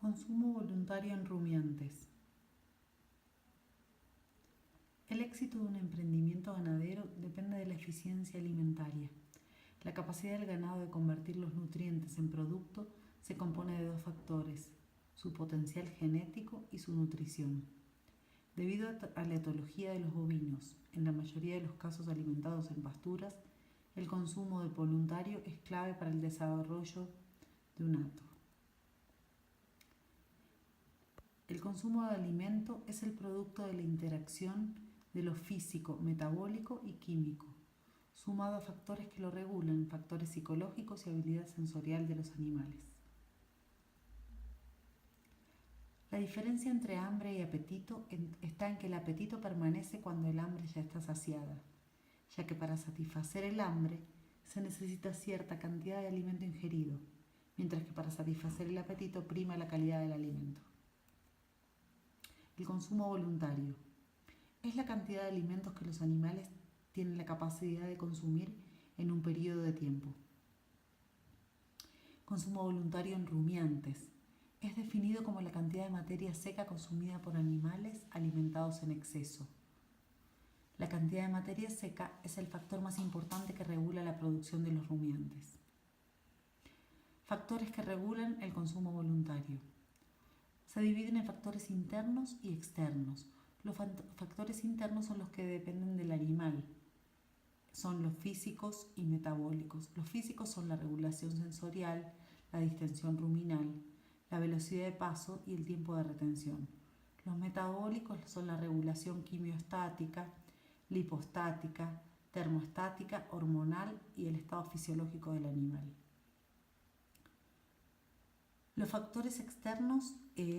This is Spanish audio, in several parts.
Consumo voluntario en rumiantes. El éxito de un emprendimiento ganadero depende de la eficiencia alimentaria. La capacidad del ganado de convertir los nutrientes en producto se compone de dos factores: su potencial genético y su nutrición. Debido a la etología de los bovinos, en la mayoría de los casos alimentados en pasturas, el consumo de voluntario es clave para el desarrollo de un hato. El consumo de alimento es el producto de la interacción de lo físico, metabólico y químico, sumado a factores que lo regulan, factores psicológicos y habilidad sensorial de los animales. La diferencia entre hambre y apetito está en que el apetito permanece cuando el hambre ya está saciada, ya que para satisfacer el hambre se necesita cierta cantidad de alimento ingerido, mientras que para satisfacer el apetito prima la calidad del alimento. El consumo voluntario es la cantidad de alimentos que los animales tienen la capacidad de consumir en un periodo de tiempo. Consumo voluntario en rumiantes es definido como la cantidad de materia seca consumida por animales alimentados en exceso. La cantidad de materia seca es el factor más importante que regula la producción de los rumiantes. Factores que regulan el consumo voluntario. Se dividen en factores internos y externos. Los factores internos son los que dependen del animal. Son los físicos y metabólicos. Los físicos son la regulación sensorial, la distensión ruminal, la velocidad de paso y el tiempo de retención. Los metabólicos son la regulación quimiostática, lipostática, termostática, hormonal y el estado fisiológico del animal. Los factores externos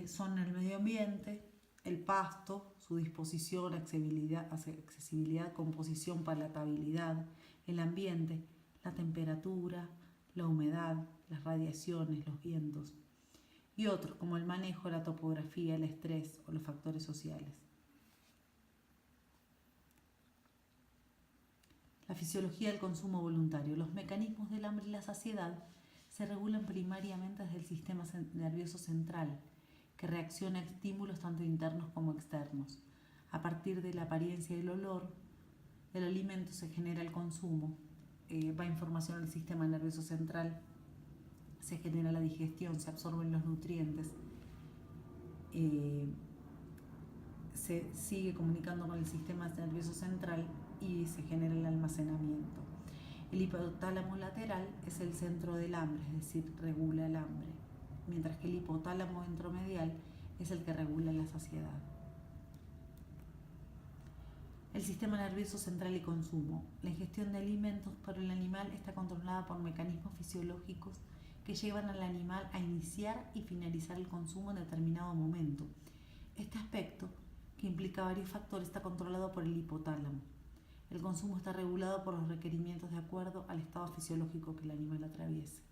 son el medio ambiente, el pasto, su disposición, accesibilidad, composición, palatabilidad, el ambiente, la temperatura, la humedad, las radiaciones, los vientos, y otros como el manejo, la topografía, el estrés o los factores sociales. La fisiología del consumo voluntario. Los mecanismos del hambre y la saciedad se regulan primariamente desde el sistema nervioso central, que reacciona a estímulos tanto internos como externos. A partir de la apariencia y el olor del alimento se genera el consumo, va información al sistema nervioso central, se genera la digestión, se absorben los nutrientes, se sigue comunicando con el sistema nervioso central y se genera el almacenamiento. El hipotálamo lateral es el centro del hambre, es decir, regula el hambre, mientras que el hipotálamo ventromedial es el que regula la saciedad. El sistema nervioso central y consumo. La ingestión de alimentos por el animal está controlada por mecanismos fisiológicos que llevan al animal a iniciar y finalizar el consumo en determinado momento. Este aspecto, que implica varios factores, está controlado por el hipotálamo. El consumo está regulado por los requerimientos de acuerdo al estado fisiológico que el animal atraviese.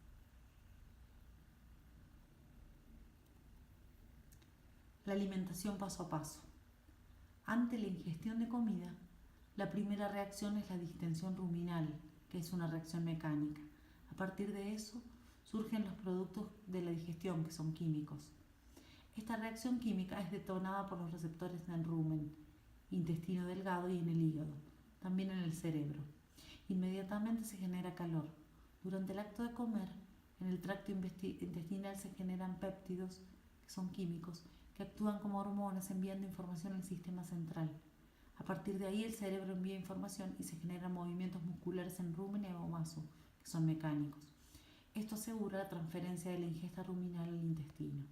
La alimentación paso a paso. Ante la ingestión de comida, la primera reacción es la distensión ruminal, que es una reacción mecánica. A partir de eso, surgen los productos de la digestión, que son químicos. Esta reacción química es detonada por los receptores en el rumen, intestino delgado y en el hígado, también en el cerebro. Inmediatamente se genera calor. Durante el acto de comer, en el tracto intestinal se generan péptidos, que son químicos, que actúan como hormonas enviando información al sistema central. A partir de ahí el cerebro envía información y se generan movimientos musculares en rumen y abomaso, que son mecánicos. Esto asegura la transferencia de la ingesta ruminal al intestino.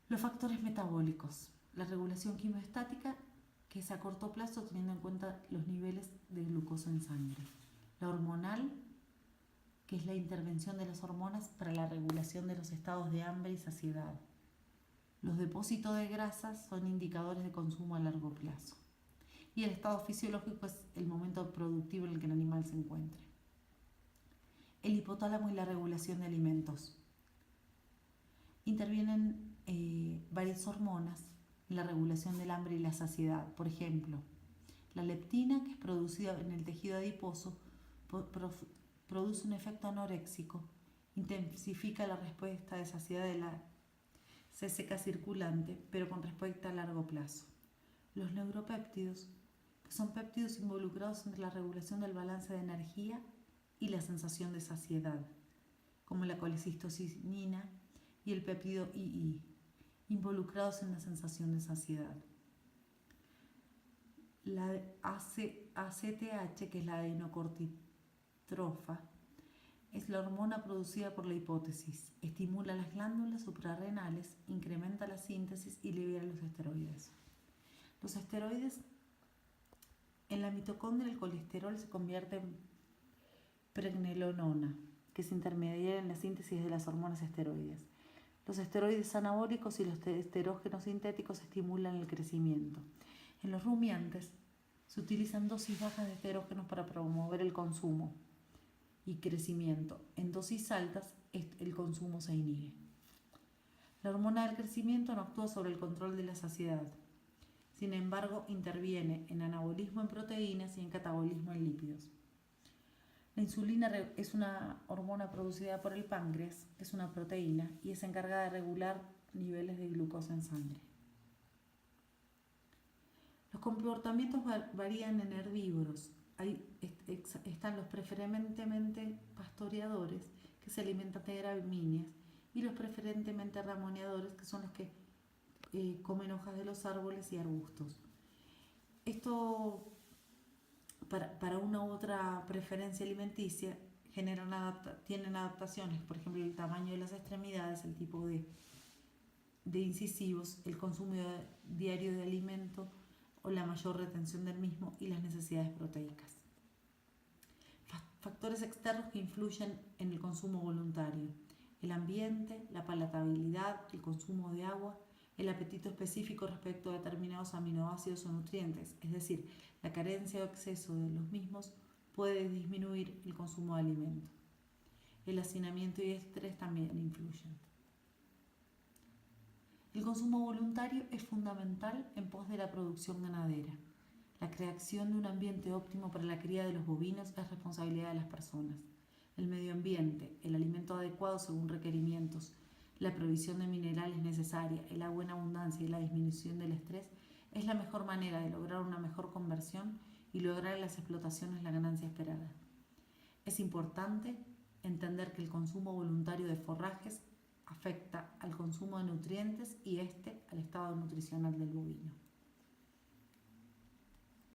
Los factores metabólicos. La regulación quimiostática, que es a corto plazo teniendo en cuenta los niveles de glucosa en sangre. La hormonal, que es la intervención de las hormonas para la regulación de los estados de hambre y saciedad. Los depósitos de grasas son indicadores de consumo a largo plazo. Y el estado fisiológico es el momento productivo en el que el animal se encuentre. El hipotálamo y la regulación de alimentos. Intervienen varias hormonas en la regulación del hambre y la saciedad. Por ejemplo, la leptina, que es producida en el tejido adiposo, produce un efecto anoréxico intensifica la respuesta de saciedad de la CSK circulante, pero con respuesta a largo plazo. Los neuropéptidos, que son péptidos involucrados entre la regulación del balance de energía y la sensación de saciedad, como la colecistocinina y el péptido II, involucrados en la sensación de saciedad. La ACTH, que es la adenocortitrofa, es la hormona producida por la hipófisis. Estimula las glándulas suprarrenales, incrementa la síntesis y libera los esteroides. Los esteroides, en la mitocondria el colesterol se convierte en pregnenolona, que es intermediaria en la síntesis de las hormonas esteroides. Los esteroides anabólicos y los esterógenos sintéticos estimulan el crecimiento. En los rumiantes se utilizan dosis bajas de esterógenos para promover el consumo y crecimiento. En dosis altas, el consumo se inhibe. La hormona del crecimiento no actúa sobre el control de la saciedad. Sin embargo, interviene en anabolismo en proteínas y en catabolismo en lípidos. La insulina es una hormona producida por el páncreas, es una proteína y es encargada de regular niveles de glucosa en sangre. Los comportamientos varían en herbívoros. Están los preferentemente pastoreadores, que se alimentan de gramíneas, y los preferentemente ramoneadores, que son los que comen hojas de los árboles y arbustos. Esto, para una u otra preferencia alimenticia, tienen adaptaciones, por ejemplo, el tamaño de las extremidades, el tipo de incisivos, el consumo diario de alimento o la mayor retención del mismo y las necesidades proteicas. Factores externos que influyen en el consumo voluntario: el ambiente, la palatabilidad, el consumo de agua, el apetito específico respecto a determinados aminoácidos o nutrientes, es decir, la carencia o exceso de los mismos puede disminuir el consumo de alimento. El hacinamiento y el estrés también influyen. El consumo voluntario es fundamental en pos de la producción ganadera. La creación de un ambiente óptimo para la cría de los bovinos es responsabilidad de las personas. El medio ambiente, el alimento adecuado según requerimientos, la provisión de minerales necesaria, el agua en abundancia y la disminución del estrés es la mejor manera de lograr una mejor conversión y lograr en las explotaciones la ganancia esperada. Es importante entender que el consumo voluntario de forrajes afecta al consumo de nutrientes y al estado nutricional del bovino.